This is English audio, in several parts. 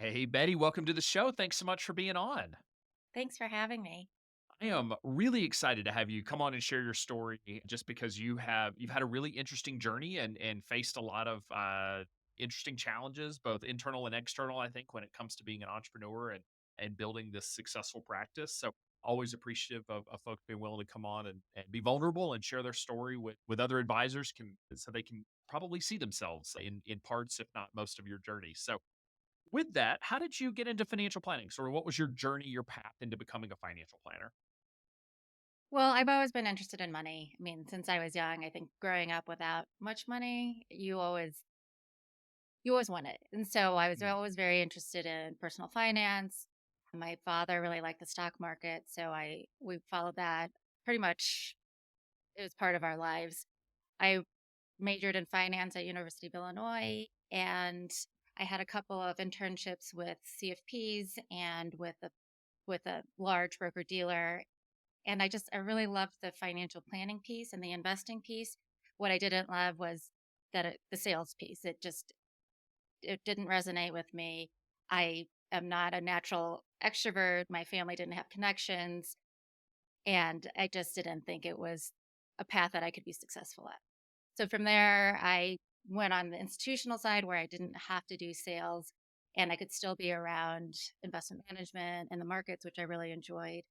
Hey, Betty, welcome to the show. Thanks so much for being on. Thanks for having me. I am really excited to have you come on and share your story just because you've had a really interesting journey and faced a lot of interesting challenges, both internal and external, I think, when it comes to being an entrepreneur and building this successful practice. So always appreciative of folks being willing to come on and be vulnerable and share their story with other advisors so they can probably see themselves in parts, if not most of your journey. So with that, how did you get into financial planning? Sort of what was your journey, your path into becoming a financial planner? Well, I've always been interested in money. I mean, since I was young, I think growing up without much money, you always want it. And so I was Mm, always very interested in personal finance. My father really liked the stock market, so I we followed that pretty much. It was part of our lives. I majored in finance at University of Illinois, and I had a couple of internships with CFPs and with a large broker dealer. And I really loved the financial planning piece and the investing piece. What I didn't love was the sales piece. It didn't resonate with me. I am not a natural extrovert. My family didn't have connections, and I just didn't think it was a path that I could be successful at. So from there, I went on the institutional side where I didn't have to do sales and I could still be around investment management and the markets, which I really enjoyed.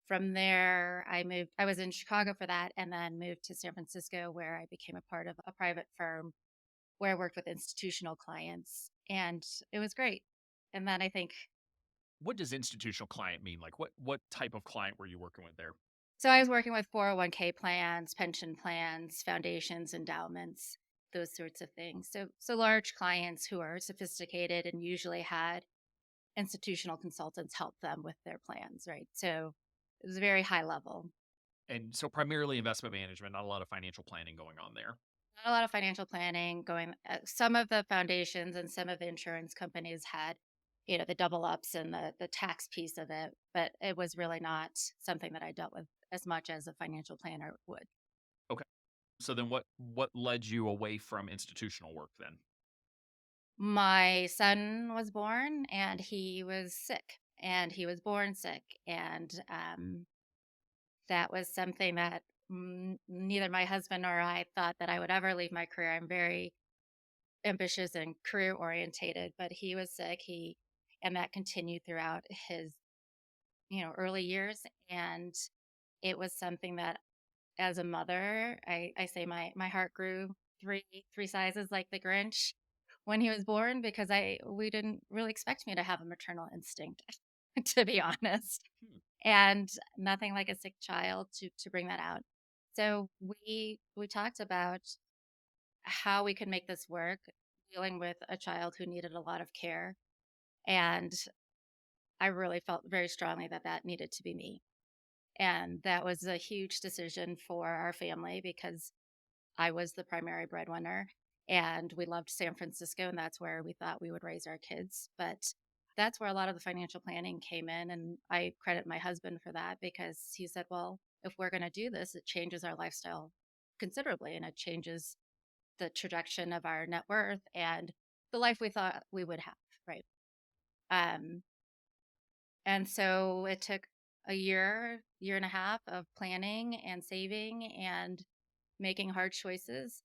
From there, I was in Chicago for that and then moved to San Francisco where I became a part of a private firm where I worked with institutional clients. And it was great. And then I think, what does institutional client mean? Like what type of client were you working with there? so I was working with 401k plans, pension plans, foundations, endowments, those sorts of things. So large clients who are sophisticated and usually had institutional consultants help them with their plans, right? So it was very high level. And so primarily investment management, not a lot of financial planning going on there. Not a lot of financial planning going. Some of the foundations and some of the insurance companies had, the double ups and the tax piece of it, but it was really not something that I dealt with as much as a financial planner would. Okay. So then what led you away from institutional work then? My son was born and he was sick, and he was born sick, and that was something that neither my husband nor I thought that I would ever leave my career. I'm very ambitious and career orientated, but he was sick. And that continued throughout his, early years. And it was something that as a mother, I say my heart grew three sizes like the Grinch when he was born because I we didn't really expect me to have a maternal instinct, to be honest. Hmm. And nothing like a sick child to bring that out. So we talked about how we could make this work, dealing with a child who needed a lot of care. And I really felt very strongly that that needed to be me. And that was a huge decision for our family because I was the primary breadwinner and we loved San Francisco, and that's where we thought we would raise our kids. But that's where a lot of the financial planning came in. And I credit my husband for that because he said, well, if we're going to do this, it changes our lifestyle considerably and it changes the trajectory of our net worth and the life we thought we would have. Right. Um, and so it took a year and a half of planning and saving and making hard choices.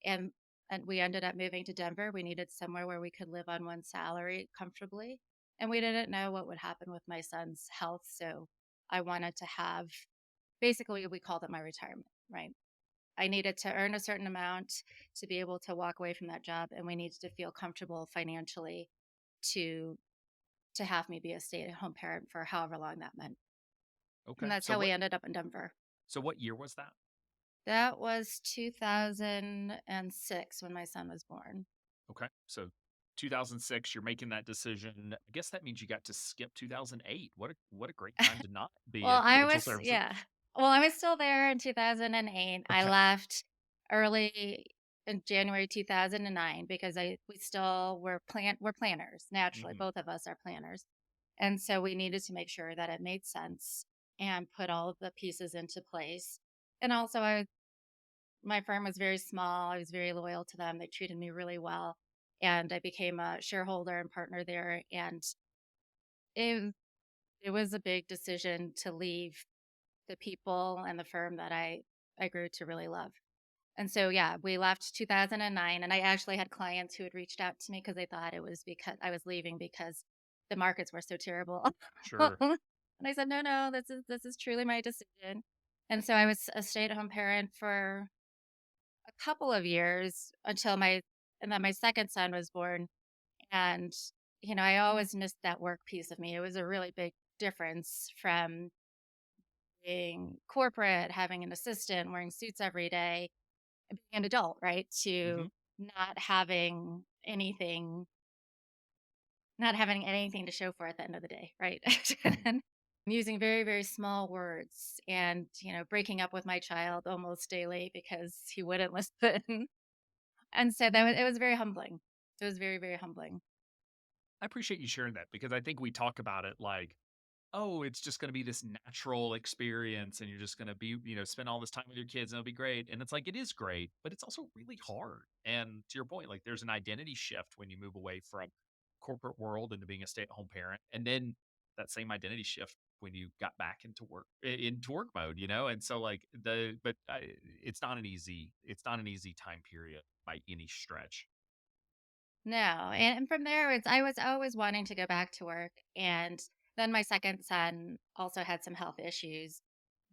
And and we ended up moving to Denver. We needed somewhere where we could live on one salary comfortably. And we didn't know what would happen with my son's health. So I wanted to have basically we called it my retirement, right? I needed to earn a certain amount to be able to walk away from that job, and we needed to feel comfortable financially to to have me be a stay-at-home parent for however long that meant. And Okay. that's how we ended up in Denver. So what year was that? That was 2006 when my son was born. Okay. So 2006, you're making that decision. I guess that means you got to skip 2008. What a great time to not be Well, in I financial was services. yeah. Well, I was still there in 2008. I Okay. left early in January 2009 because I we still we're planners. Naturally, Mhm. both of us are planners. And so we needed to make sure that it made sense and put all of the pieces into place. And also my firm was very small. I was very loyal to them. They treated me really well. and I became a shareholder and partner there. And it, it was a big decision to leave the people and the firm that I grew to really love. And so, yeah, we left 2009, and I actually had clients who had reached out to me because they thought it was because I was leaving because the markets were so terrible. Sure. And I said, no, no, this is truly my decision. And so I was a stay-at-home parent for a couple of years and then my second son was born. And, I always missed that work piece of me. It was a really big difference from being corporate, having an assistant, wearing suits every day, and being an adult, right? Hmm. To not having anything, not having anything to show for at the end of the day, right? And using very, very small words and, breaking up with my child almost daily because he wouldn't listen. And so it was very humbling. It was very, very humbling. I appreciate you sharing that because I think we talk about it like, oh, it's just going to be this natural experience and you're just going to be, spend all this time with your kids and it'll be great. And it's like, it is great, but it's also really hard. And to your point, like there's an identity shift when you move away from corporate world into being a stay-at-home parent. And then that same identity shift when you got back into into work mode, And so like it's not an easy time period by any stretch. No, and from there, I was always wanting to go back to work, and then my second son also had some health issues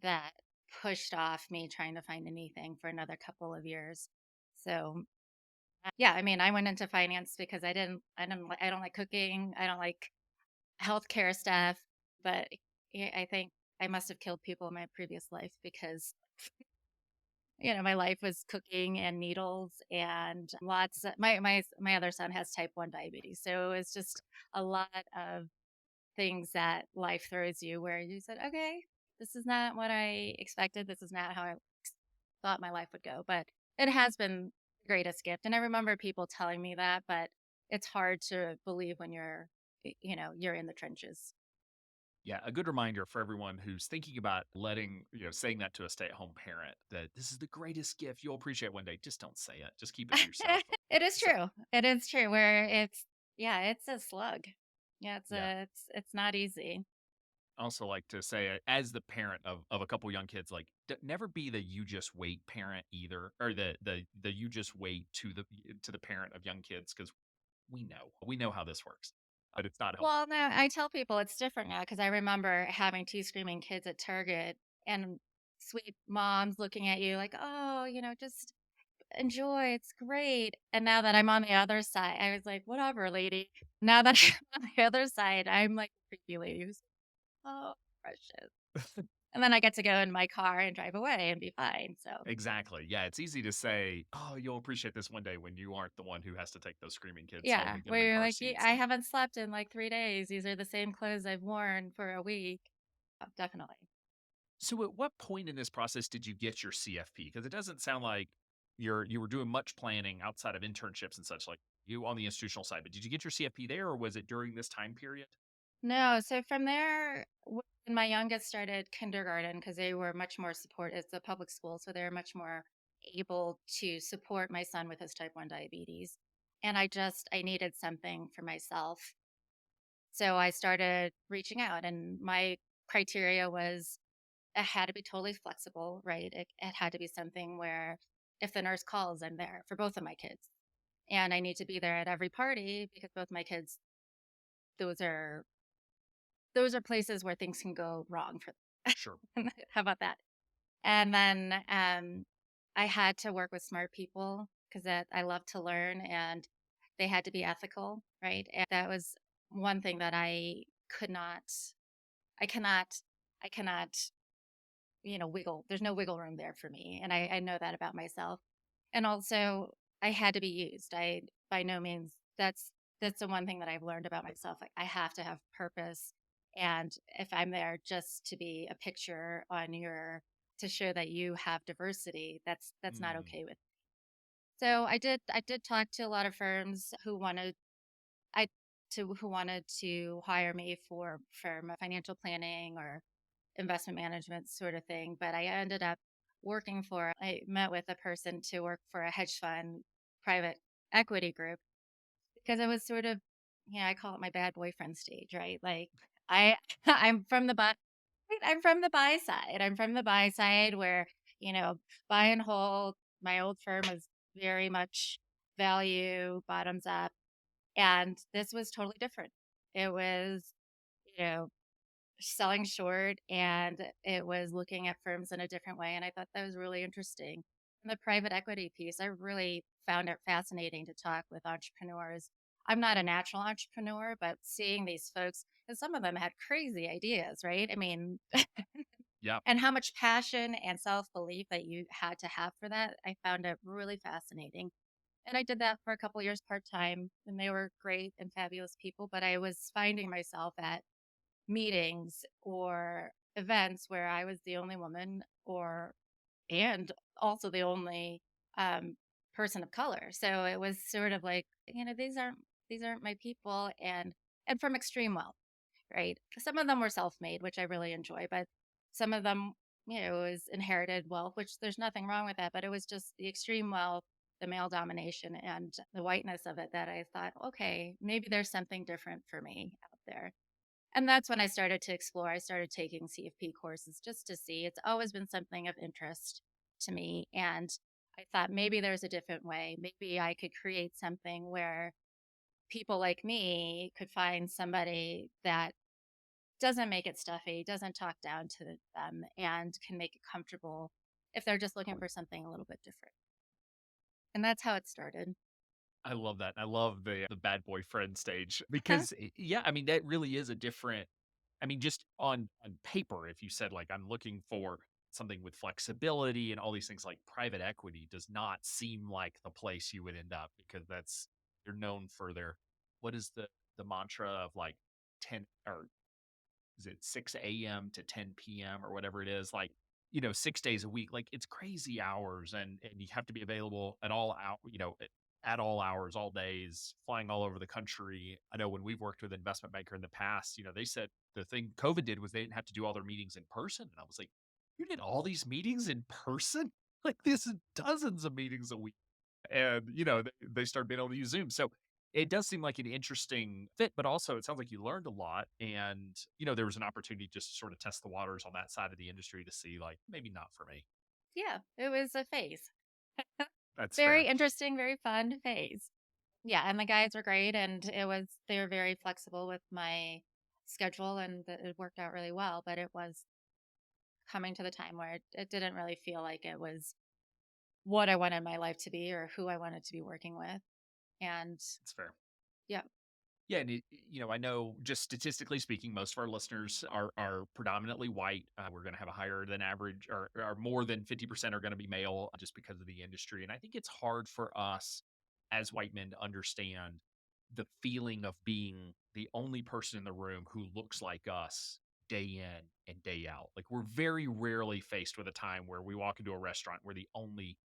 that pushed off me trying to find anything for another couple of years. So, yeah, I mean, I went into finance because I don't like cooking, I don't like healthcare stuff, but yeah, I think I must have killed people in my previous life because my life was cooking and needles and my other son has type 1 diabetes. So it's just a lot of things that life throws you where you said, "Okay, this is not what I expected. This is not how I thought my life would go." But it has been the greatest gift. And I remember people telling me that, but it's hard to believe when you're in the trenches. Yeah, a good reminder for everyone who's thinking about saying that to a stay-at-home parent that this is the greatest gift you'll appreciate one day. Just don't say it. Just keep it to yourself. It is So, true. It is true where yeah, it's a slug. Yeah, yeah. it's not easy. I also like to say, as the parent of a couple young kids, like never be the you just wait parent either, or the you just wait to the parent of young kids because we know how this works, but it's not helpful. Well, no, I tell people it's different now because I remember having 2 screaming kids at Target and sweet moms looking at you like, "Oh, just enjoy, it's great." And now that I'm on the other side, I was like, "Whatever, lady." Now that I'm on the other side, I'm like the creepy lady who's, "Oh, precious." And then I get to go in my car and drive away and be fine, so Exactly. Yeah, it's easy to say, "Oh, you'll appreciate this one day," when you aren't the one who has to take those screaming kids home yeah, and get them where in you're car like, seats. I haven't slept in like 3 days. These are the same clothes I've worn for a week." Oh, definitely. So at what point in this process did you get your CFP? Because it doesn't sound like you were doing much planning outside of internships and such like you on the institutional side, but did you get your CFP there or was it during this time period? No, so from there, when my youngest started kindergarten, because they were much more support, it's a public school, so they're much more able to support my son with his type 1 diabetes. And I needed something for myself. So I started reaching out, and my criteria was it had to be totally flexible, right? It had to be something where if the nurse calls, I'm there for both of my kids. And I need to be there at every party because both my kids, those are those are places where things can go wrong for Sure. them. How about that? And then I had to work with smart people because I love to learn and they had to be ethical, right? And that was one thing that could not, I cannot, I cannot, wiggle. There's no wiggle room there for me. And I know that about myself. And also, I had to be used. By no means, that's the one thing that I've learned about myself. Like, I have to have purpose. And if I'm there just to be a picture on to show that you have diversity, that's not Mm, okay with. So I did talk to a lot of firms I who wanted to hire me for my financial planning or investment management sort of thing. But I met with a person to work for a hedge fund private equity group. because it was sort of, I call it my bad boyfriend stage, right? Like I I'm from the buy I'm from the buy side. I'm from the buy side where, buy and hold. My old firm was very much value, bottoms up. And this was totally different. It was, you know, selling short, and it was looking at firms in a different way. And I thought that was really interesting. And the private equity piece, I really found it fascinating to talk with entrepreneurs. I'm not a natural entrepreneur, but seeing these folks, and some of them had crazy ideas, right? I mean, Yeah, and how much passion and self belief that you had to have for that, I found it really fascinating. And I did that for a couple years part time, and they were great and fabulous people. But I was finding myself at meetings or events where I was the only woman, and also the only um, person of color. So it was sort of like, these aren't my people, and from extreme wealth, right? Some of them were self-made, which I really enjoy, but some of them, was inherited wealth, which there's nothing wrong with that, but it was just the extreme wealth, the male domination, and the whiteness of it that I thought, okay, maybe there's something different for me out there. And that's when I started to explore. I started taking CFP courses just to see. It's always been something of interest to me. And I thought maybe there's a different way. Maybe I could create something where people like me could find somebody that doesn't make it stuffy, doesn't talk down to them, and can make it comfortable if they're just looking for something a little bit different. And that's how it started. I love that. I love the bad boyfriend stage because yeah, I mean that really is a different. I mean, just on paper, if you said like I'm looking for something with flexibility and all these things, like private equity does not seem like the place you would end up because that's they're known for their what is the mantra of like 10 or is it 6 a.m. to 10 p.m. or whatever it is, like, 6 days a week. Like it's crazy hours and you have to be available at all out, at all hours, all days, flying all over the country. I know when we've worked with an investment banker in the past, they said the thing COVID did was they didn't have to do all their meetings in person. And I was like, you did all these meetings in person? Like this is dozens of meetings a week and they started being able to use Zoom. So it does seem like an interesting fit, but also it sounds like you learned a lot, and there was an opportunity just to sort of test the waters on that side of the industry to see like maybe not for me. Yeah, it was a phase. That's Very fair. interesting, very fun phase. Yeah, and the guys were great, and they were very flexible with my schedule, and it worked out really well. But it was coming to the time where it didn't really feel like it was what I wanted my life to be or who I wanted to be working with. And It's fair. yeah, Yeah, and I know just statistically speaking, most of our listeners are predominantly white. We're going to have a higher than average, or more than 50% are going to be male, just because of the industry. And I think it's hard for us as white men to understand the feeling of being the only person in the room who looks like us day in and day out. Like we're very rarely faced with a time where we walk into a restaurant, we're the only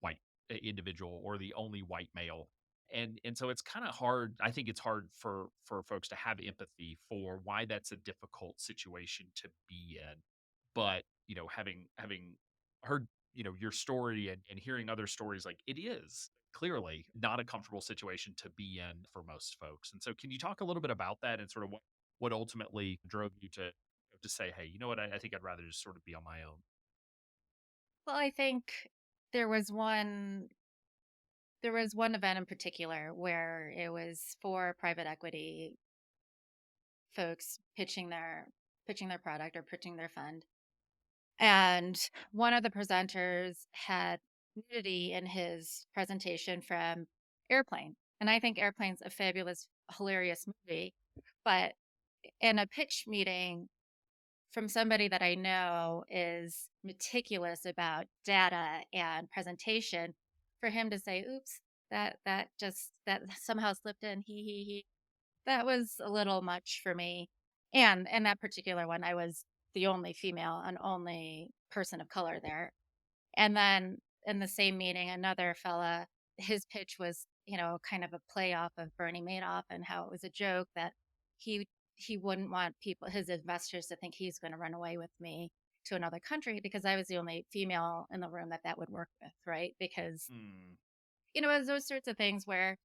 white individual or the only white male. And so it's kind of hard. I think it's hard for folks to have empathy for why that's a difficult situation to be in. But having heard your story and hearing other stories, like it is clearly not a comfortable situation to be in for most folks. And so can you talk a little bit about that and sort of what ultimately drove you to say, hey, you know what, I think I'd rather just sort of be on my own. well, I think there was one there was one event in particular where it was for private equity folks pitching their product or pitching their fund. And one of the presenters had nudity in his presentation from Airplane. And I think Airplane's a fabulous, hilarious movie. But in a pitch meeting from somebody that I know is meticulous about data and presentation, for him to say, oops, that somehow slipped in, he, that was a little much for me. And in that particular one, I was the only female and only person of color there. And then in the same meeting, another fella, his pitch was, kind of a play off of Bernie Madoff and how it was a joke that he he wouldn't want his investors to think he's going to run away with me to another country because I was the only female in the room that would work with, right? Because Hmm. it was those sorts of things where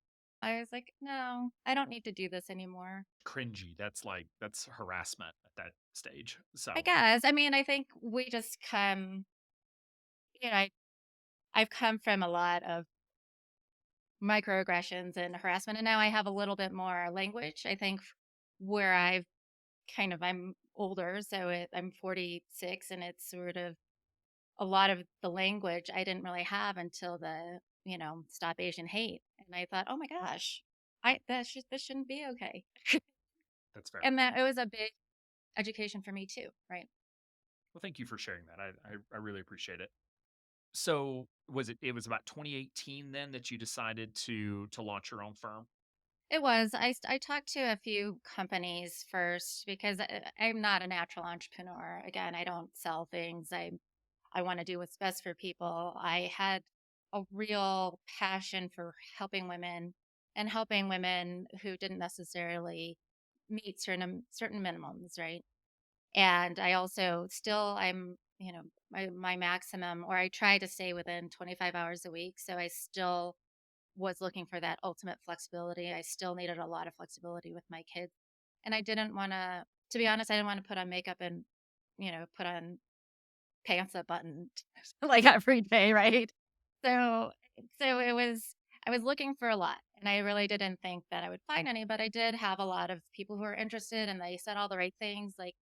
I was like, no, I don't need to do this anymore. Cringy. That's harassment at that stage. I So guess. I mean, I think we just you know, I've come from a lot of microaggressions and harassment, and now I have a little bit more language. I think where I'm older, so I'm 46, and it's sort of a lot of the language I didn't really have until the Stop Asian Hate, and I thought, oh my gosh, this shouldn't be okay, that's fair. and that it was a big education for me too, right? Well, thank you for sharing that. I really appreciate it. So it was about 2018 then that you decided to launch your own firm? It was. I talked to a few companies first because I'm not a natural entrepreneur. Again, I don't sell things. I want to do what's best for people. I had a real passion for helping women who didn't necessarily meet certain minimums, right? And I also still I'm my maximum, or I try to stay within 25 hours a week. So I still was looking for that ultimate flexibility. I still needed a lot of flexibility with my kids. And I didn't want to be honest, I didn't want to put on makeup and, put on pants that buttoned like every day, right? So, I was looking for a lot, and I really didn't think that I would find any, but I did have a lot of people who were interested, and they said all the right things like,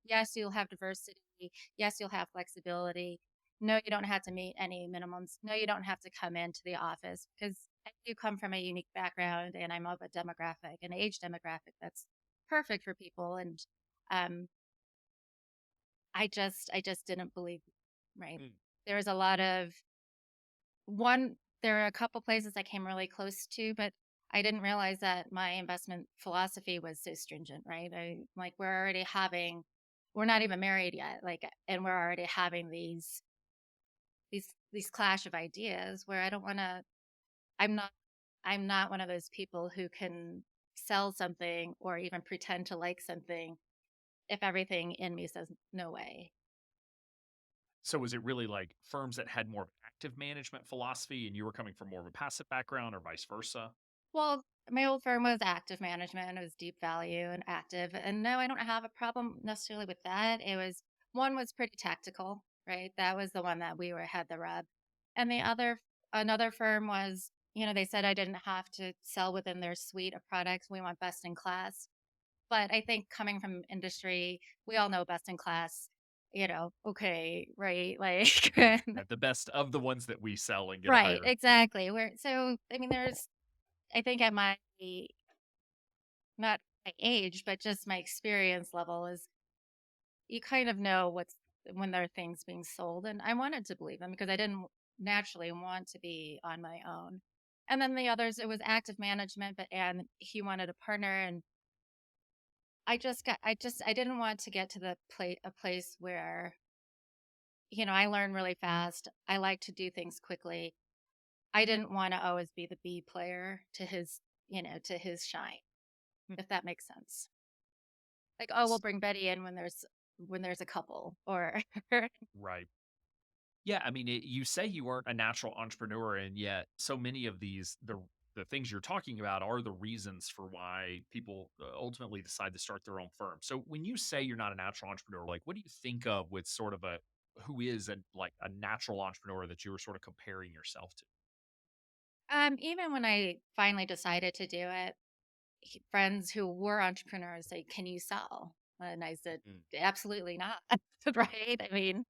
yes, you'll have diversity. Yes, you'll have flexibility. No, you don't have to meet any minimums. No, you don't have to come into the office because I do come from a unique background, and I'm of a demographic, an age demographic that's perfect for people. And um, I just didn't believe, right? Mm. There was a lot of one there are a couple places I came really close to, but I didn't realize that my investment philosophy was so stringent, right? We're not even married yet, like, and we're already having these clash of ideas where I don't want to I'm not I'm not one of those people who can sell something or even pretend to like something if everything in me says no way. So was it really like firms that had more of an active management philosophy and you were coming from more of a passive background or vice versa? Well, my old firm was active management. It was deep value and active. And no, I don't have a problem necessarily with that. One was pretty tactical, right? That was the one that had the rub. And another firm was, they said I didn't have to sell within their suite of products. We want best in class. But I think coming from industry, we all know best in class, okay, right? Like, The best of the ones that we sell and get right, hired. exactly. I mean, I think at not my age, but just my experience level is you kind of know when there are things being sold. And I wanted to believe them because I didn't naturally want to be on my own. And then the others, it was active management, and he wanted a partner. And I didn't want to get to a place where, I learn really fast. I like to do things quickly. I didn't want to always be the B player to his shine, Hmm. if that makes sense. Like, oh, we'll bring Betty in when there's a couple or Right. Yeah, I mean, you say you weren't a natural entrepreneur, and yet so many of the things you're talking about are the reasons for why people ultimately decide to start their own firm. So when you say you're not a natural entrepreneur, like what do you think of with sort of a who is a natural entrepreneur that you were sort of comparing yourself to? even when I finally decided to do it, friends who were entrepreneurs say, "Can you sell?" And I said, Mm. "Absolutely not." Right? I mean,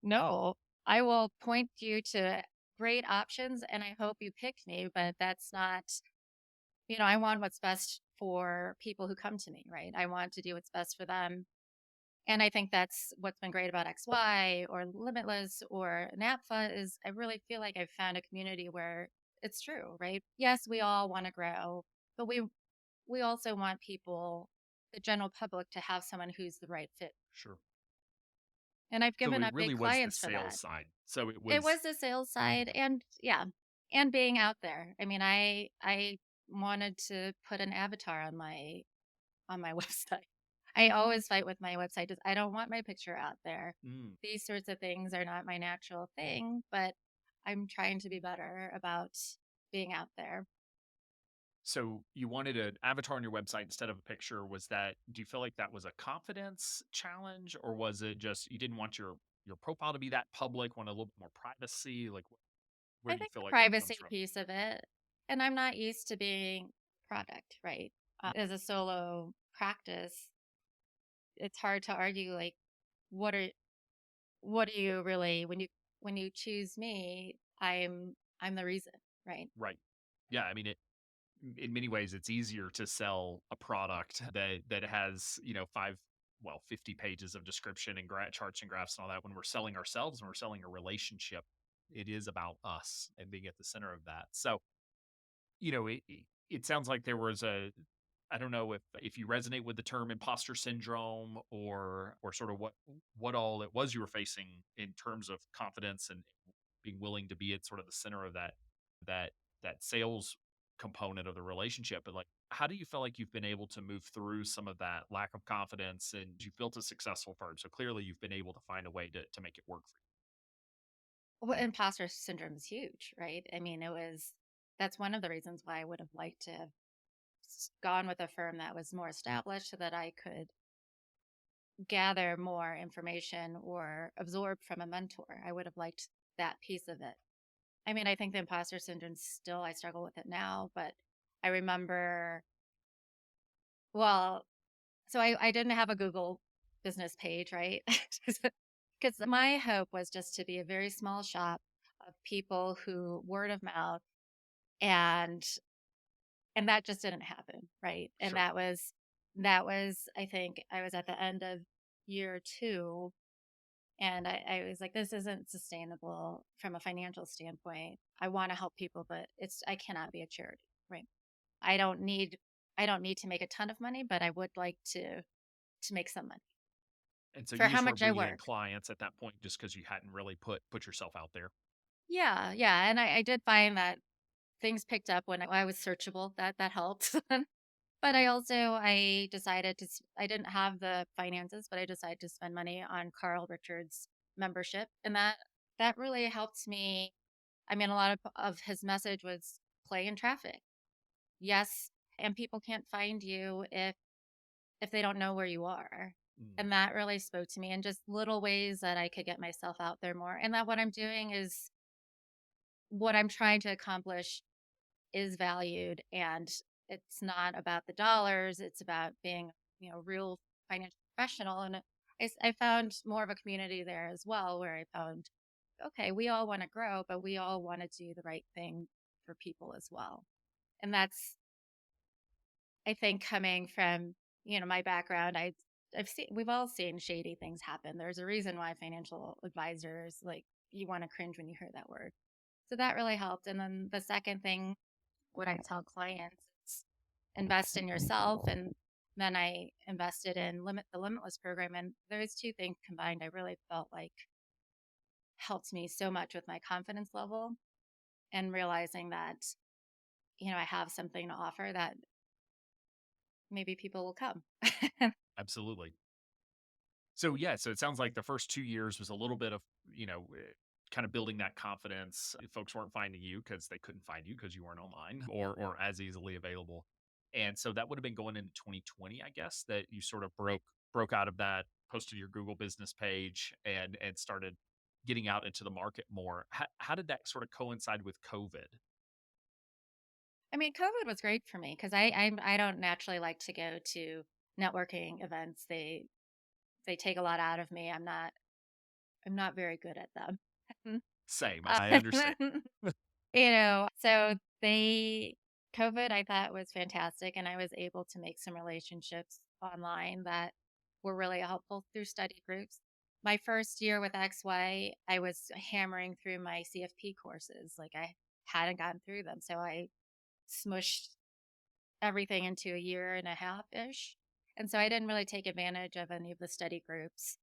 no. I will point you to great options and I hope you pick me, but that's not, I want what's best for people who come to me, right? I want to do what's best for them. And I think that's what's been great about XY or Limitless or NAPFA is I really feel like I've found a community where it's true, right? Yes, we all want to grow, but we also want people, the general public, to have someone who's the right fit. Sure. And I've So given it up big really was the clients for sales that. side. So it It was was the sales side and yeah, and being out there. I mean, I wanted to put an avatar on my website. I always fight with my website is I don't want my picture out there. mm. These sorts of things are not my natural thing, but I'm trying to be better about being out there. So you wanted an avatar on your website instead of a picture. Was that, do you feel like that was a confidence challenge, or was it just you didn't want your profile to be that public, want a little bit more privacy? Like where I do you think feel the like that comes privacy from? piece of it, and I'm not used to being product, right? As a solo practice, it's hard to argue like what are what do you really when you choose me, I'm the reason, right? Right. Yeah, I mean, in many ways it's easier to sell a product that has, 50 pages of description and charts and graphs and all that. When we're selling ourselves, when we're selling a relationship, it is about us and being at the center of that. So, it sounds like there was a, I don't know if you resonate with the term imposter syndrome, or sort of what all it was you were facing in terms of confidence and being willing to be at sort of the center of that that sales component of the relationship. But like, how do you feel like you've been able to move through some of that lack of confidence, and you've built a successful firm, so clearly you've been able to find a way to make it work for Well, imposter syndrome is huge, right? I mean, that's one of the reasons why I would have liked to have gone with a firm that was more established so that I could gather more information or absorb from a mentor. I would have liked that piece of it. I mean, I think the imposter syndrome still, I struggle with it now, but I remember, well, so I didn't have a Google business page, right? Because my hope was just to be a very small shop of people who word of mouth, and that just didn't happen, right? you? And Sure. that was I think I was at the end of year two, and I was like, this isn't sustainable from a financial standpoint. I want to help people, but I cannot be a charity, right? I don't need I don't need to make a ton of money, but I would like to make some money And so for you how just weren't much I bringing in work. clients at that point just because you hadn't really put yourself out there. Yeah, yeah, and I did find that things picked up when I was searchable. That helped. But I decided I didn't have the finances, but I decided to spend money on Carl Richards membership, and that really helped me. I mean, a lot of his message was play in traffic. Yes, and people can't find you if they don't know where you are. Mm. And that really spoke to me in just little ways that I could get myself out there more. And that what I'm doing is what I'm trying to accomplish is valued, and it's not about the dollars. It's about being, real financial professional. And I found more of a community there as well, where I found, okay, we all want to grow, but we all want to do the right thing for people as well. And that's, I think, coming from, my background, we've all seen shady things happen. There's a reason why financial advisors, like, you want to cringe when you hear that word. So that really helped. And then the second thing, what I tell clients is invest in yourself. And then I invested in the Limitless program. And those two things combined, I really felt like helped me so much with my confidence level, and realizing that, I have something to offer that maybe people will come. Absolutely. So yeah, so it sounds like the first 2 years was a little bit of, you know, eh, kind of building that confidence. Folks weren't finding you because they couldn't find you because you weren't online or as easily available. And so that would have been going into 2020, I guess, that you sort of broke out of that, posted your Google business page and started getting out into the market more. How did that sort of coincide with COVID? I mean, COVID was great for me because I don't naturally like to go to networking events. They take a lot out of me. I'm not very good at them. Same, Uh, I understand. so COVID, I thought was fantastic. And I was able to make some relationships online that were really helpful through study groups. My first year with XY, I was hammering through my CFP courses. Like, I hadn't gotten through them. So I smushed everything into a year and a half ish. And so I didn't really take advantage of any of the study groups.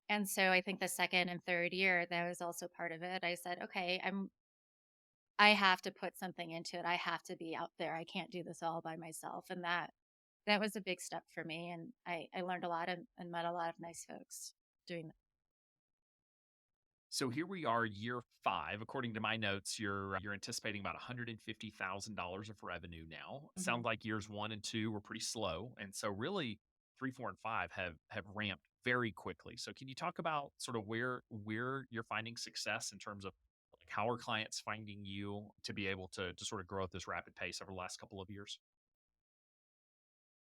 And so I think the second and third year, that was also part of it. I said, okay, I have to put something into it. I have to be out there. I can't do this all by myself. And that was a big step for me. And I learned a lot, and met a lot of nice folks doing that. So here we are, year 5. According to my notes, you're anticipating about $150,000 of revenue now. Mhm. Sounds like years 1 and 2 were pretty slow, and so really 3, 4, and 5 have ramped very quickly. So can you talk about sort of where you're finding success in terms of like how are clients finding you to be able to sort of grow at this rapid pace over the last couple of years?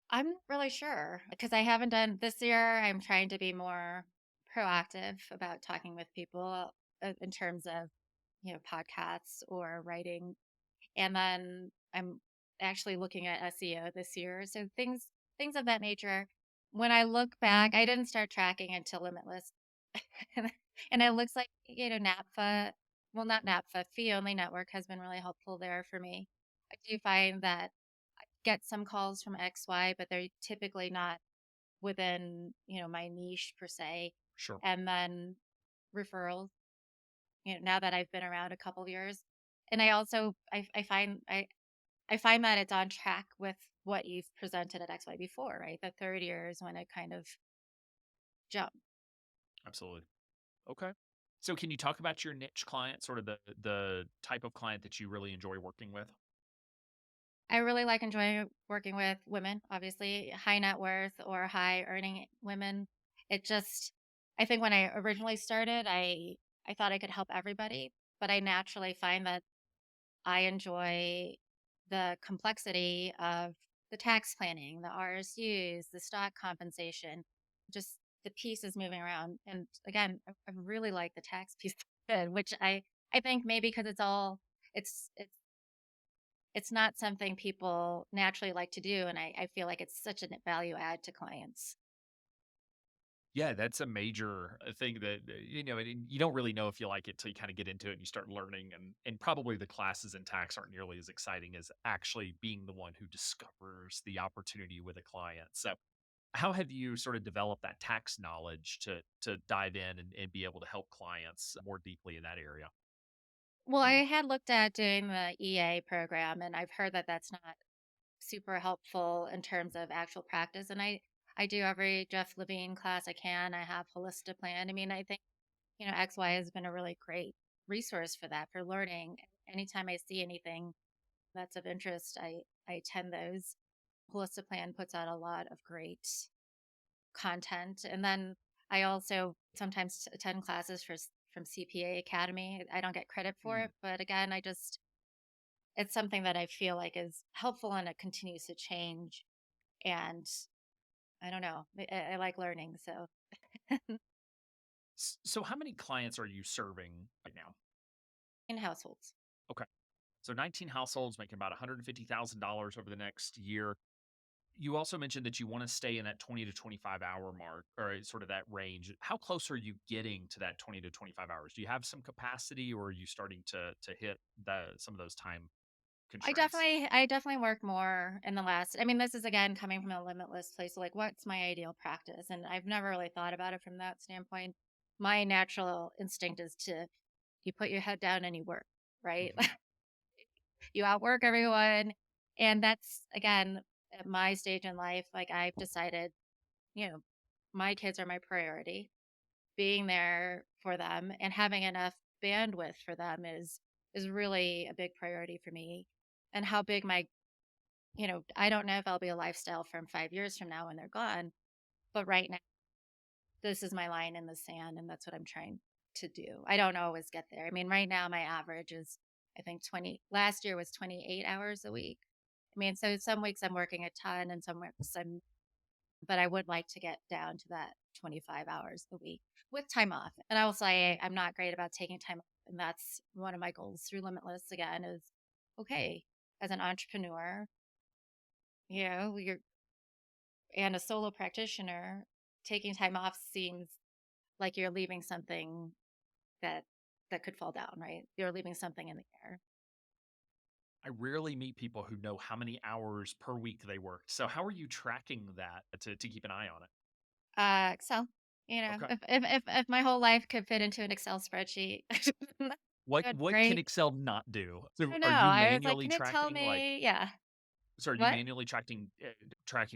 I'm not really sure because I haven't done this year. I'm trying to be more proactive about talking with people in terms of, podcasts or writing. And then I'm actually looking at SEO this year. So things of that nature. When I look back, I didn't start tracking until Limitless. and and it looks like, NAPFA, well, not NAPFA, fee only network has been really helpful there for me. I do find that I get some calls from XY, but they're typically not within, my niche per se. Sure. And then referrals, now that I've been around a couple of years. And I also I find that it's on track with what you've presented at XY before, right? The third year is when it kind of jumped. Absolutely. Okay. So can you talk about your niche client, sort of the type of client that you really enjoy working with? I really like enjoying working with women, obviously, high net worth or high earning women. It just, I think when I originally started, I thought I could help everybody, but I naturally find that I enjoy the complexity of the tax planning, the RSUs, the stock compensation, just the pieces moving around. And again, I really like the tax piece of it, which I think maybe because it's it's not something people naturally like to do, and I feel like it's such a value add to clients. Yeah, that's a major thing that and you don't really know if you like it till you kind of get into it and you start learning, and probably the classes in tax aren't nearly as exciting as actually being the one who discovers the opportunity with a client. So, how have you sort of developed that tax knowledge to dive in and be able to help clients more deeply in that area? Well, I had looked at doing the EA program, and I've heard that that's not super helpful in terms of actual practice. And I do every Jeff Levine class I can. I have Holistic Plan. I mean, I think, XY has been a really great resource for that, for learning. Anytime I see anything that's of interest, I attend those. Holistic Plan puts out a lot of great content. And then I also sometimes attend classes from CPA Academy. I don't get credit for Mm. it, but again, it's something that I feel like is helpful and it continues to change. And I don't know, I like learning. So So, how many clients are you serving right now? in households, Okay, so 19 households making about $150,000 over the next year. You also mentioned that you wanna stay in that 20 to 25 hour mark or sort of that range. How close are you getting to that 20 to 25 hours? Do you have some capacity or are you starting to hit some of those time constraints? I definitely work more in the last. I mean, this is again coming from a limitless place. So like, what's my ideal practice? And I've never really thought about it from that standpoint. My natural instinct is to you put your head down and you work, right? Mhm. You outwork everyone. And that's again at my stage in life, like I've decided, you know, my kids are my priority. Being there for them and having enough bandwidth for them is really a big priority for me. And how big my, I don't know if I'll be a lifestyle from 5 years from now when they're gone, but right now this is my line in the sand and that's what I'm trying to do. I don't always get there. I mean, right now my average is I think 20 last year was 28 hours a week. I mean, so some weeks I'm working a ton and some weeks I'm but I would like to get down to that 25 hours a week with time off. And I will say I'm not great about taking time off. And that's one of my goals through Limitless again is okay, as an entrepreneur, you're and a solo practitioner, taking time off seems like you're leaving something that that could fall down, right? You're leaving something in the air. I rarely meet people who know how many hours per week they worked. So how are you tracking that to keep an eye on it? Excel. Okay. If my whole life could fit into an Excel spreadsheet, good, What can great. Excel not do? I So don't know. are you I was like, manually can it tell tracking like me? Yeah. so are you What? manually tracking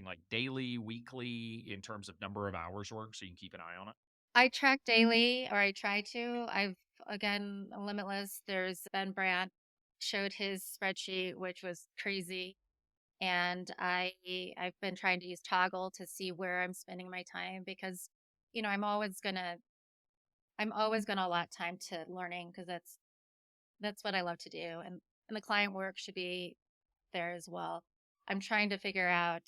like daily, weekly in terms of number of hours worked so you can keep an eye on it? I track daily or I try to. I've again, Limitless, there's Ben Brandt showed his spreadsheet, which was crazy. And I've been trying to use Toggle to see where I'm spending my time because, I'm always gonna allot time to learning because that's what I love to do. And the client work should be there as well. I'm trying to figure out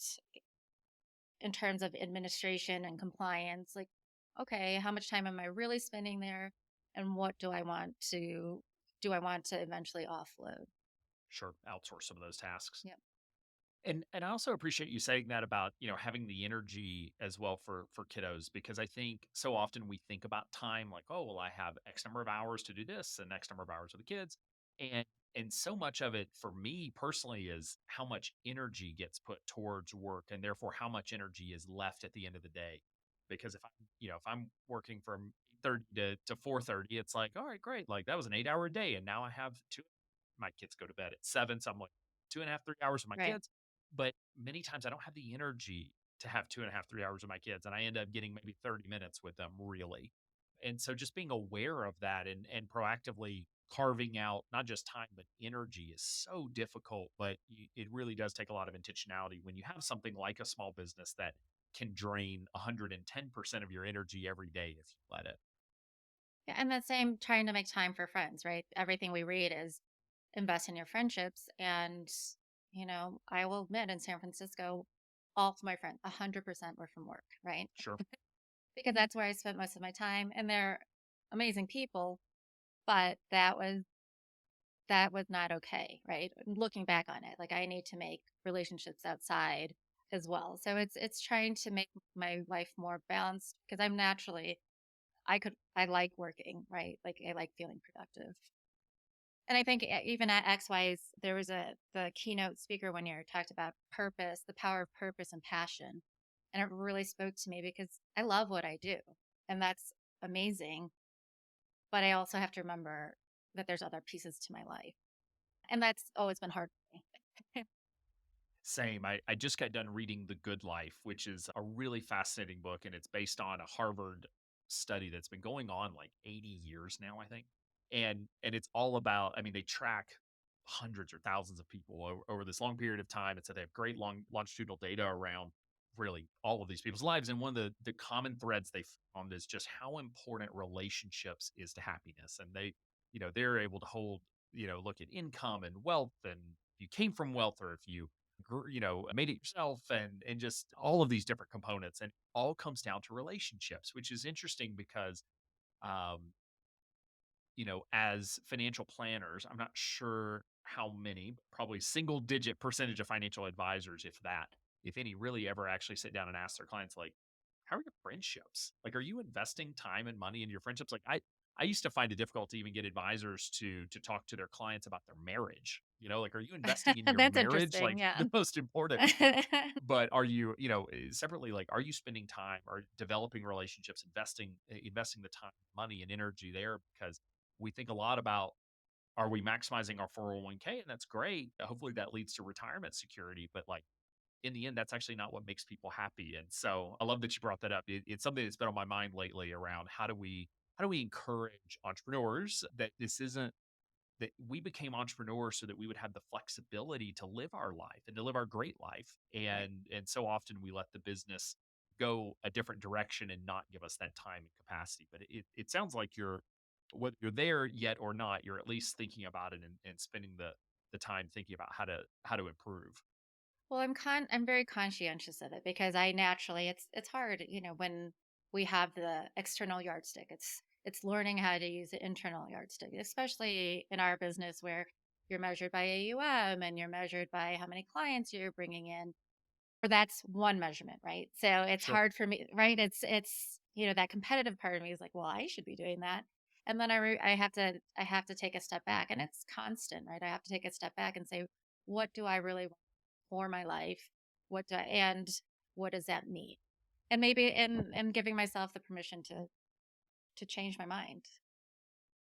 in terms of administration and compliance, like, okay, how much time am I really spending there? And what do I want to eventually offload? Sure, outsource some of those tasks. Yep. And I also appreciate you saying that about, having the energy as well for kiddos, because I think so often we think about time like, oh, well, I have X number of hours to do this and X number of hours with the kids. And and so much of it for me personally is how much energy gets put towards work and therefore how much energy is left at the end of the day. Because if I'm working from 8:30 to 4:30, it's like, all right, great. Like that was an 8 hour day. And now I have two my kids go to bed at 7. So I'm like 2.5, 3 hours with my Right. kids, but many times I don't have the energy to have 2.5, 3 hours with my kids, and I end up getting maybe 30 minutes with them, really. And so just being aware of that and proactively carving out not just time but energy is so difficult, but it really does take a lot of intentionality when you have something like a small business that can drain 110% of your energy every day if you let it. Yeah, and the same trying to make time for friends, right? Everything we read is invest in your friendships. And, I will admit in San Francisco, all of my friends, 100% were from work, right? Sure. Because that's where I spent most of my time. And they're amazing people, but that was not okay, right? Looking back on it, like I need to make relationships outside as well. So it's trying to make my life more balanced because I like working, right? Like I like feeling productive. And I think even at XY's, there was the keynote speaker one year talked about purpose, the power of purpose and passion. And it really spoke to me because I love what I do. And that's amazing. But I also have to remember that there's other pieces to my life. And that's always been hard for me. Same. I just got done reading The Good Life, which is a really fascinating book, and it's based on a Harvard study that's been going on like 80 years now, I think. And it's all about, I mean, they track hundreds or thousands of people over this long period of time. And so they have great long longitudinal data around really all of these people's lives. And one of the common threads they found is just how important relationships is to happiness. And they're able to hold, look at income and wealth and if you came from wealth or if you made it yourself and just all of these different components. And it all comes down to relationships, which is interesting because, um, as financial planners, I'm not sure how many, but probably single digit percentage of financial advisors, if that, if any, really ever actually sit down and ask their clients, like, how are your friendships? Like, are you investing time and money in your friendships? Like, I used to find it difficult to even get advisors to talk to their clients about their marriage. Like, are you investing in your That's marriage? interesting. Like, Yeah. the most important. But are you, separately, like, are you spending time or developing relationships, investing the time, money, and energy there? Because we think a lot about, are we maximizing our 401k? And that's great. Hopefully that leads to retirement security. But like in the end, that's actually not what makes people happy. And so I love that you brought that up. It's something that's been on my mind lately around how do we encourage entrepreneurs that this isn't that we became entrepreneurs so that we would have the flexibility to live our life and to live our great life. Right. And so often we let the business go a different direction and not give us that time and capacity. But it sounds like whether you're there yet or not, you're at least thinking about it and spending the time thinking about how to improve. Well, I'm very conscientious of it because I naturally it's hard, when we have the external yardstick. It's learning how to use the internal yardstick, especially in our business where you're measured by AUM and you're measured by how many clients you're bringing in. Or that's one measurement, right? So it's Sure. hard for me, right? It's that competitive part of me is like, well, I should be doing that. And then I have to take a step back and it's constant, right? I have to take a step back and say, what do I really for my life? And what does that mean? And maybe and giving myself the permission to change my mind.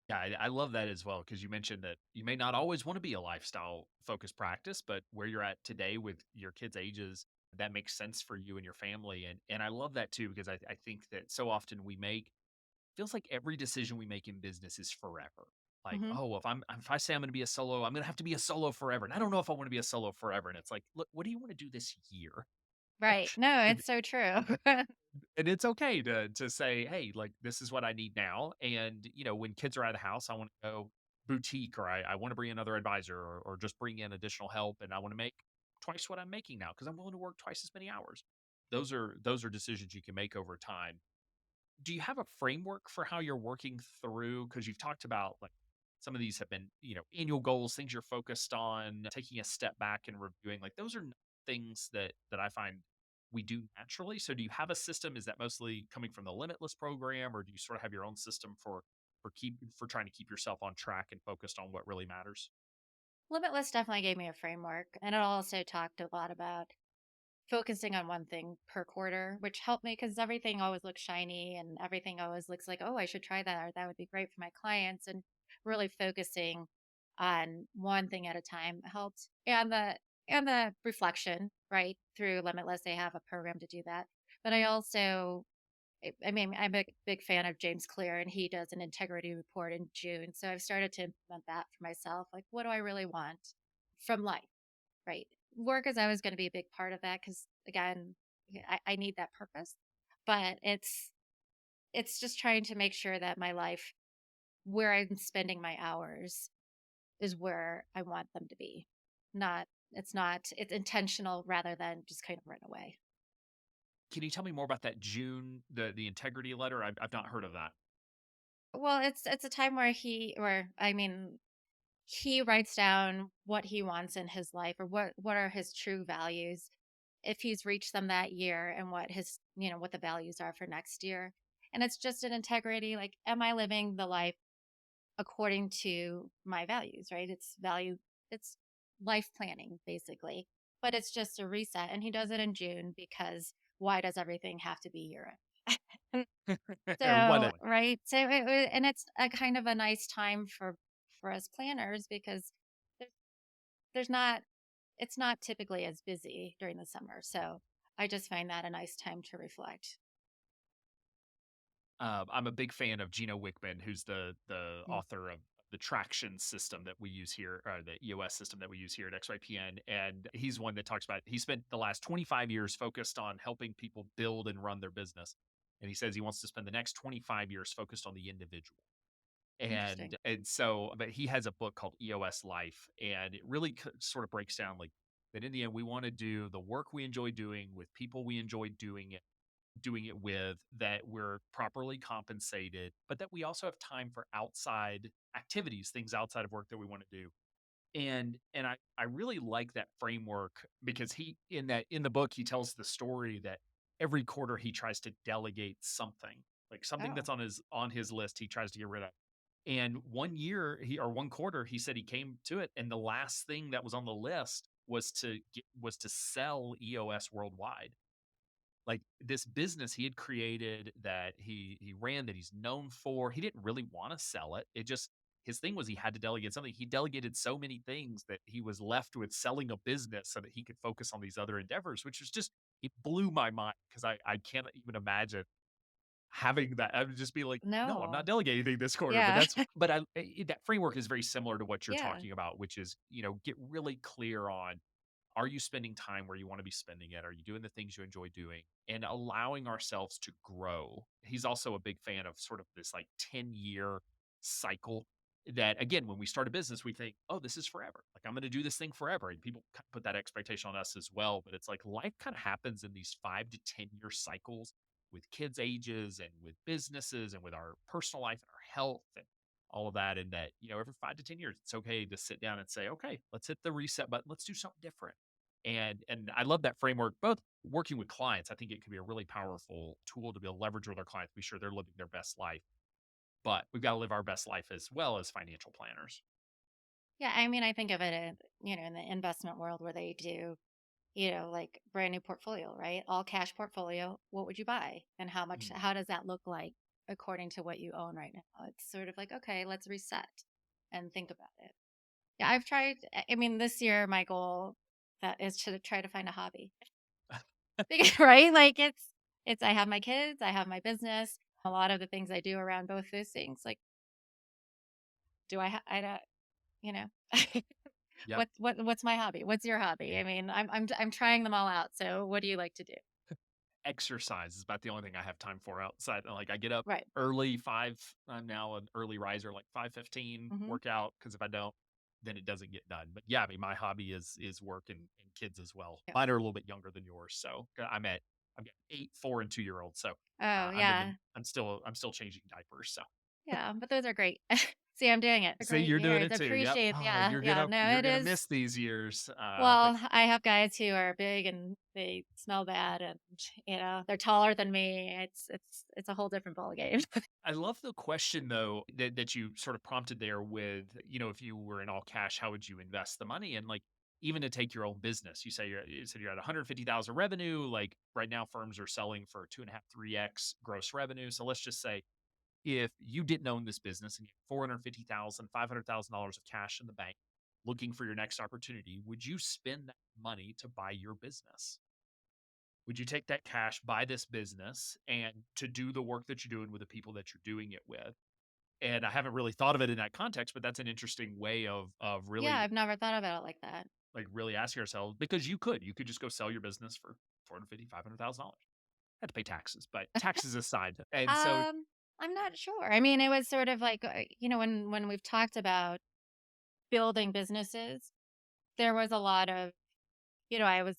Yeah, I love that as well because you mentioned that you may not always want to be a lifestyle focused practice, but where you're at today with your kids' ages, that makes sense for you and your family. And I love that too because I think that so often we make feels like every decision we make in business is forever. Like, Hmm. oh, if I say I'm going to be a solo, I'm going to have to be a solo forever, and I don't know if I want to be a solo forever. And it's like, look, what do you want to do this year? Right. No, and, it's so true. and it's okay to say, hey, like this is what I need now. And when kids are out of the house, I want to go boutique, or I want to bring another advisor, or just bring in additional help, and I want to make twice what I'm making now because I'm willing to work twice as many hours. Those are decisions you can make over time. Do you have a framework for how you're working through? Because you've talked about like some of these have been, annual goals, things you're focused on, taking a step back and reviewing. Like those are things that I find we do naturally. So do you have a system? Is that mostly coming from the Limitless program, or do you sort of have your own system for trying to keep yourself on track and focused on what really matters? Limitless definitely gave me a framework. And it also talked a lot about focusing on one thing per quarter, which helped me because everything always looks shiny and everything always looks like, oh, I should try that or that would be great for my clients. And really focusing on one thing at a time helped. And the reflection, right? Through Limitless, they have a program to do that. But I also I mean, I'm a big fan of James Clear, and he does an integrity report in June. So I've started to implement that for myself. Like, what do I really want from life? Right. Work is always going to be a big part of that because, again, I need that purpose. But it's just trying to make sure that my life, where I'm spending my hours, is where I want them to be. It's intentional rather than just kind of run away. Can you tell me more about that June, the integrity letter? I've not heard of that. Well, it's a time where I mean, he writes down what he wants in his life or what are his true values if he's reached them that year and what his what the values are for next year. And it's just an integrity, like, am I living the life according to my values, right? It's life planning basically, but it's just a reset. And he does it in June because why does everything have to be year end? What So, right. So and it's a kind of a nice time for us planners because there's, there's not it's not typically as busy during the summer. So I just find that a nice time to reflect. I'm a big fan of Gino Wickman, who's the Mm. author of the traction system that we use here, or the EOS system that we use here at XYPN. And he's one that talks about he spent the last 25 years focused on helping people build and run their business. And he says he wants to spend the next 25 years focused on the individual. Interesting. But he has a book called EOS Life, and it really sort of breaks down like that in the end, we want to do the work we enjoy doing with people we enjoy doing it with, that we're properly compensated, but that we also have time for outside activities, things outside of work that we want to do. And I really like that framework because he in the book he tells the story that every quarter he tries to delegate something, like something Oh, that's on his list he tries to get rid of. And one year he or one quarter he said he came to it, and the last thing that was on the list was to sell EOS worldwide, like this business he had created that he ran, that he's known for. He didn't really want to sell it. It just his thing was he had to delegate something. He delegated so many things that he was left with selling a business so that he could focus on these other endeavors, which was just it blew my mind because I can't even imagine having that. I would just be like, no, I'm not no. delegating anything this quarter. But Yeah. that framework is very similar to what you're Yeah. talking about, which is get really clear on, are you spending time where you want to be spending it? Are you doing the things you enjoy doing and allowing ourselves to grow? He's also a big fan of sort of this like 10-year cycle that, again, when we start a business, we think, oh, this is forever. Like, I'm going to do this thing forever. And people put that expectation on us as well. But it's like life kind of happens in these 5 to 10 year cycles with kids' ages and with businesses and with our personal life and our health and all of that. And that, every 5 to 10 years, it's okay to sit down and say, okay, let's hit the reset button. Let's do something different. And I love that framework, both working with clients. I think it can be a really powerful tool to be able to leverage with our clients, be sure they're living their best life. But we've got to live our best life as well as financial planners. Yeah. I mean, I think of it in the investment world where they do, like brand new portfolio, right? All cash portfolio. What would you buy? And Mm. how does that look like according to what you own right now? It's sort of like, okay, let's reset and think about it. Yeah, I've tried. I mean, this year my goal that is to try to find a hobby, right? Like it's I have my kids, I have my business. A lot of the things I do around both those things, like, I don't, you know, Yep. what's my hobby? What's your hobby? I mean, I'm trying them all out. So what do you like to do? Exercise is about the only thing I have time for outside. Like I get up Right. early 5. I'm now an early riser, like 5:15, Hmm. work out because if I don't, then it doesn't get done. But yeah, I mean, my hobby is work and kids as well. Yeah. Mine are a little bit younger than yours, so I've got 8, 4, and 2 year olds. So Oh yeah. I'm still changing diapers. So Yeah. But those are great. See, I'm doing it. see, Great you're doing years. it too. Yep. Appreciate. Oh, Yeah. Yeah. No, you're it gonna is. miss these years. But Well, I have guys who are big and they smell bad and they're taller than me. It's a whole different ball game. I love the question though that you sort of prompted there with, if you were in all cash, how would you invest the money? And like even to take your own business, you said you're at 150,000 revenue. Like right now, firms are selling for 2.5, 3x gross revenue. So let's just say if you didn't own this business and you had 450,000, $500,000 of cash in the bank, looking for your next opportunity, would you spend that money to buy your business? Would you take that cash, buy this business, and to do the work that you're doing with the people that you're doing it with? And I haven't really thought of it in that context, but that's an interesting way of Yeah, really I've never thought about it like that. like really asking ourselves because you could just go sell your business for 450, $500,000. Had to pay taxes, but taxes aside. And so, Um, I'm not sure. I mean, it was sort of like when we've talked about building businesses, there was a lot of I was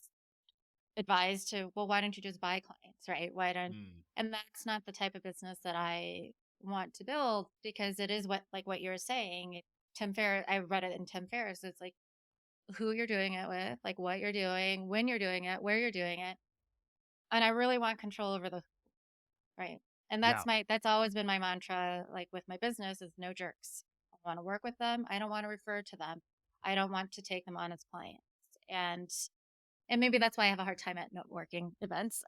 advised to, well, why don't you just buy clients, right? Why don't mm, and that's not the type of business that I want to build because it is what you're saying. Tim Ferriss, I read it in Tim Ferriss. It's like who you're doing it with, like what you're doing, when you're doing it, where you're doing it. And I really want control over the right. And yeah, that's always been my mantra, like with my business is no jerks. I want to work with them. I don't want to refer to them. I don't want to take them on as clients. And and maybe that's why I have a hard time at networking events.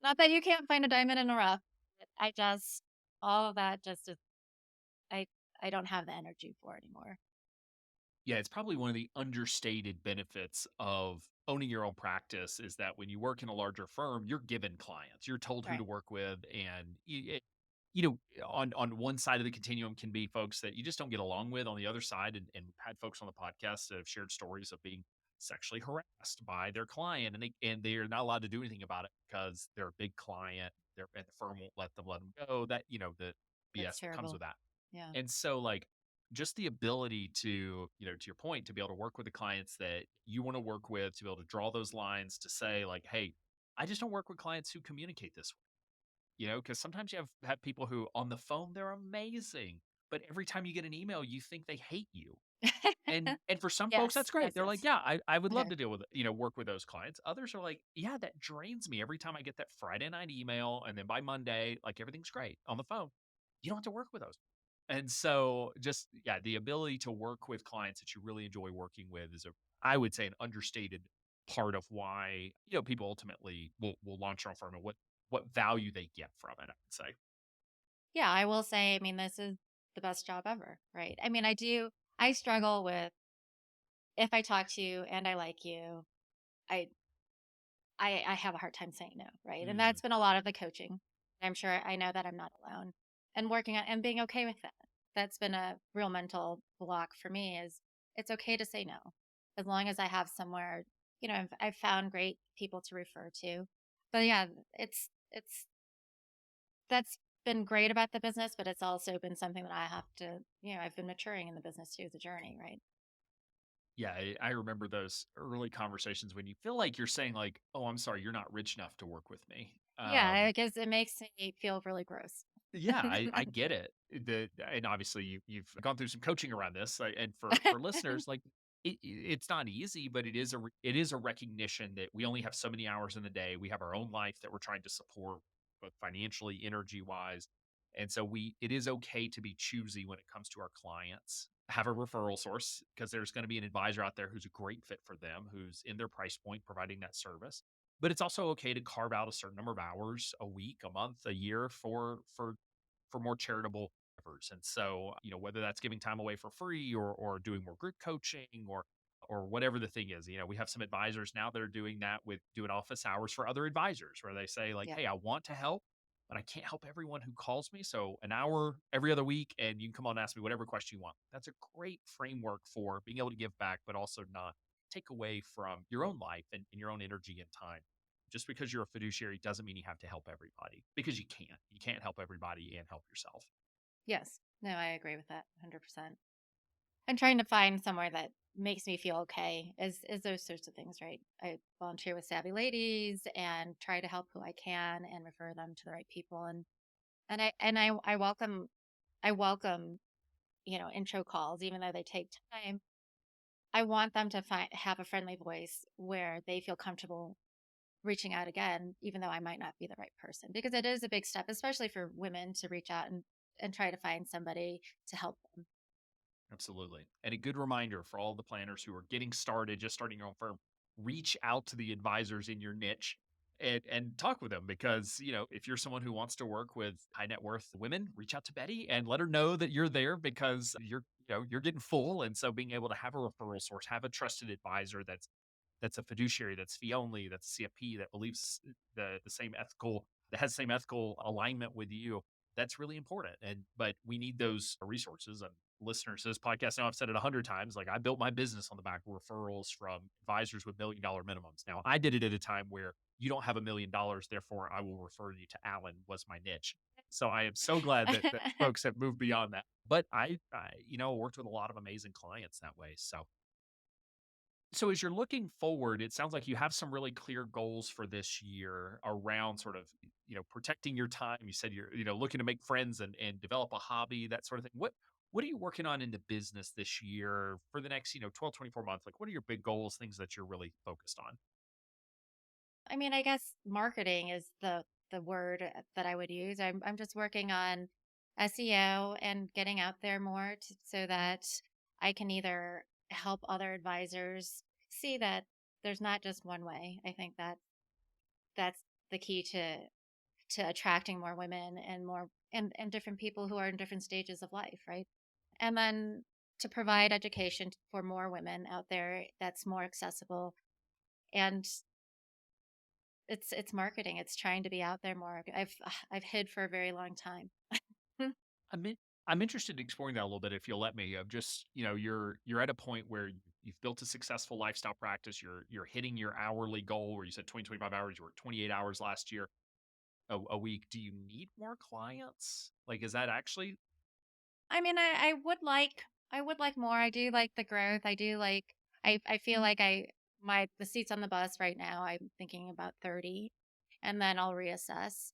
Not that you can't find a diamond in a rough. But I just all of that just is I I don't have the energy for anymore. yeah, it's probably one of the understated benefits of owning your own practice is that when you work in a larger firm, you're given clients. You're told who to Right. work with, and on one side of the continuum can be folks that you just don't get along with. On the other side, and we've had folks on the podcast that have shared stories of being sexually harassed by their client, and they're not allowed to do anything about it because they're a big client. And the firm won't let them go. That the That's BS that comes terrible. with that. Yeah. And so, like, just the ability to, to your point, to be able to work with the clients that you want to work with, to be able to draw those lines, to say, like, hey, I just don't work with clients who communicate this way, because sometimes you have people who on the phone, they're amazing. But every time you get an email, you think they hate you. And for some folks, Yes. that's great. Yes. They're like, Yes. yeah, I would love Okay. to deal with, work with those clients. Others are like, yeah, that drains me every time I get that Friday night email. And then by Monday, like everything's great on the phone. You don't have to work with those. And so just, yeah, the ability to work with clients that you really enjoy working with is I would say an understated part of why, people ultimately will launch their own firm and what value they get from it, I would say. Yeah, I will say, I mean, this is the best job ever, right? I mean, I struggle with if I talk to you and I like you, I I have a hard time saying no, right? And Mm, that's been a lot of the coaching. I'm sure I know that I'm not alone and working on and being okay with that. That's been a real mental block for me is it's okay to say no as long as I have somewhere, I've found great people to refer to. But yeah, it's that's been great about the business, but it's also been something that I have to, I've been maturing in the business too, the journey, right? yeah, I remember those early conversations when you feel like you're saying like, "Oh, I'm sorry, you're not rich enough to work with me." Yeah, because it makes me feel really gross. Yeah, I get it. And obviously you've gone through some coaching around this, and for listeners, like it's not easy, but it is a recognition that we only have so many hours in the day. We have our own life that we're trying to support, both financially, energy wise, and so it is okay to be choosy when it comes to our clients. Have a referral source because there's going to be an advisor out there who's a great fit for them, who's in their price point providing that service, but it's also okay to carve out a certain number of hours a week, a month, a year for more charitable efforts. And so, whether that's giving time away for free or doing more group coaching or whatever the thing is, we have some advisors now that are doing that with doing office hours for other advisors where they say like, Yeah. "Hey, I want to help. but I can't help everyone who calls me. So an hour every other week, and you can come on and ask me whatever question you want. That's a great framework for being able to give back, but also not take away from your own life and your own energy and time. Just because you're a fiduciary doesn't mean you have to help everybody because you can't. You can't help everybody and help yourself. Yes. No, I agree with that 100%. I'm trying to find somewhere that makes me feel okay is those sorts of things, right? I volunteer with Savvy Ladies and try to help who I can and refer them to the right people. And I welcome, intro calls, even though they take time. I want them to have a friendly voice where they feel comfortable reaching out again, even though I might not be the right person, because it is a big step, especially for women to reach out and try to find somebody to help them. Absolutely. And a good reminder for all the planners who are getting started, just starting your own firm, reach out to the advisors in your niche and talk with them because, if you're someone who wants to work with high net worth women, reach out to Betty and let her know that you're there because you're getting full. And so being able to have a referral source, have a trusted advisor that's a fiduciary, that's fee only, that's a CFP that believes the same ethical that has the same ethical alignment with you. That's really important. But we need those resources and listeners to this podcast. Now I've said it 100 times. Like I built my business on the back of referrals from advisors with $1 million minimums. Now I did it at a time where you don't have $1 million, therefore I will refer you to Alan was my niche. So I am so glad that folks have moved beyond that. But I worked with a lot of amazing clients that way. So as you're looking forward, it sounds like you have some really clear goals for this year around sort of, protecting your time. You said you're, looking to make friends and develop a hobby, that sort of thing. What are you working on in the business this year for the next, 12, 24 months? Like what are your big goals, things that you're really focused on? I mean, I guess marketing is the word that I would use. I'm just working on SEO and getting out there more so that I can either help other advisors see that there's not just one way. I think that that's the key to attracting more women and more and different people who are in different stages of life, right? And then to provide education for more women out there that's more accessible. And it's marketing. It's trying to be out there more. I've hid for a very long time. I'm in, I'm interested in exploring that a little bit if you'll let me. Of just, you're at a point where you've built a successful lifestyle practice. You're hitting your hourly goal where you said 20, 25 hours, you worked 28 hours last year a week. Do you need more clients? Like, is that actually I mean, I would like more. I do like the growth. I do like I feel like my the seats on the bus right now, I'm thinking about 30 and then I'll reassess.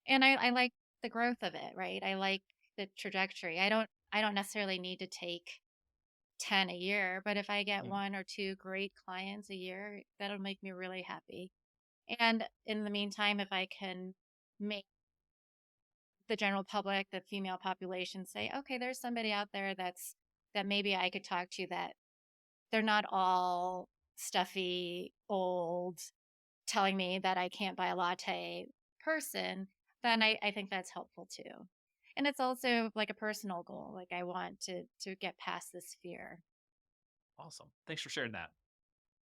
And I like the growth of it, right? I like the trajectory. I don't necessarily need to take 10 a year, but if I get mm, one or two great clients a year, that'll make me really happy. And in the meantime, if I can make the general public, the female population say, okay, there's somebody out there that maybe I could talk to, that they're not all stuffy, old, telling me that I can't buy a latte person, then I think that's helpful too. And it's also like a personal goal. Like I want to get past this fear. awesome? Thanks for sharing that.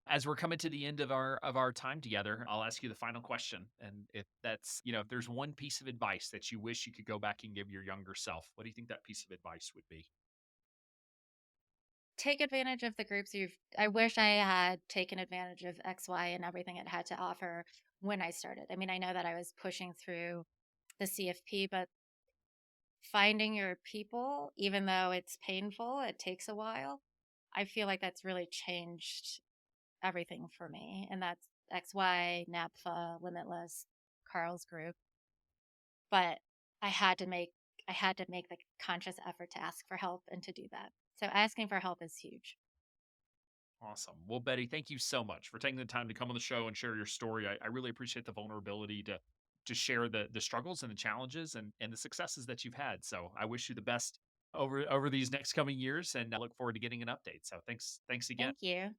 As we're coming to the end of our time together, I'll ask you the final question. And if that's, if there's one piece of advice that you wish you could go back and give your younger self, what do you think that piece of advice would be? Take advantage of the groups you've I wish I had taken advantage of XY and everything it had to offer when I started. I mean, I know that I was pushing through the CFP, but finding your people, even though it's painful, it takes a while. I feel like that's really changed everything for me. And that's XY, NAPFA, Limitless, Carl's group. But I had to make I had to make the conscious effort to ask for help and to do that. So asking for help is huge. Awesome. Well, Betty, thank you so much for taking the time to come on the show and share your story. I really appreciate the vulnerability to share the struggles and the challenges and the successes that you've had. So I wish you the best over these next coming years, and I look forward to getting an update. So thanks again. Thank you.